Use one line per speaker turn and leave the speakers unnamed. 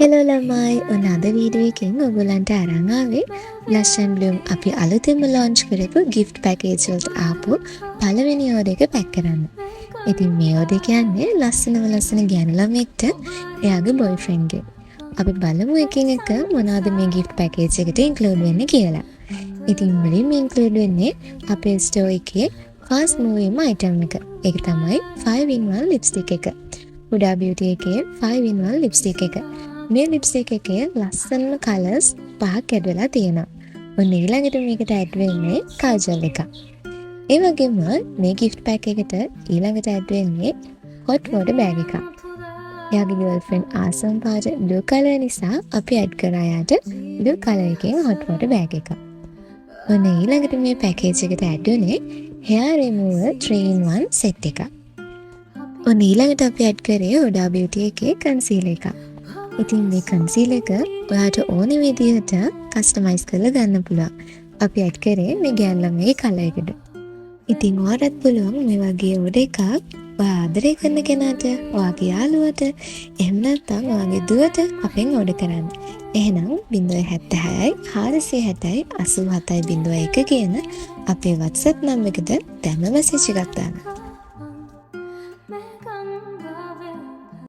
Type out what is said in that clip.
Hello ළමයි ඔන්න අද වීඩියෝ එකෙන් ඔයගොල්ලන්ට අරන් ආවේ Lush and Bloom අපි අලුතෙන්ම launch කරපු gift package වලට ආපු පළවෙනි order එක pack කරන්න. ඉතින් මේ order කියන්නේ ලස්සන ගෑනු ළමෙක්ට එයාගේ boyfriend ගේ. අපි බලමු එකින් එක මොනවද මේ gift package එකට include වෙන්නේ කියලා. ඉතින් මුලින්ම include වෙන්නේ අපේ store එකේ fast moving item එක. ඒක තමයි 5-in-1 lipstick එක. Huda Beauty එකේ 5-in-1 lipstick එක. මේ ලිප්ස්ටික් එකේ ලස්සනම කලර්ස් පහක් ඇඩ් වෙලා තියෙනවා. ඔන්න ඊළඟට මේකට ඇඩ් වෙන්නේ කාජල් එකක්. ඒ වගේම මේ gift pack එකට ඊළඟට ඇඩ් වෙන්නේ hot water bag එකක්. එයාගේ girlfriend ආසම් පාට blue color නිසා අපි ඇඩ් කරා යාට blue color එකෙන් hot water bag එකක්. ඔන්න ඊළඟට මේ package එකට ඇඩ් වෙන්නේ hair remover 3-in-1 set එකක්. ඔන්න ඊළඟට අපි ඇඩ් කරේ Huda Beauty එකේ concealer එකක්. ඉතින් මේ concealer එක ඔයාට ඕන විදිහට කස්ටමයිස් කරලා ගන්න පුළුවන්. අපි ඇඩ් කරේ මේ ගෑනු ළමයේ කලර් එකට. ඉතින් ඔයාලට පුළුවන් මේ වගේ order එකක් ඔයා ආදරය කරන කෙනාට, ඔයාගේ යාළුවට, එහෙම නැත්නම් ඔයාගේ දුවට අපෙන් order කරන්න. එහෙනම් 076 460 87 01 කියන අපේ WhatsApp නම්බර් එකට දැන්ම මැසේජ් එකක් දාන්න.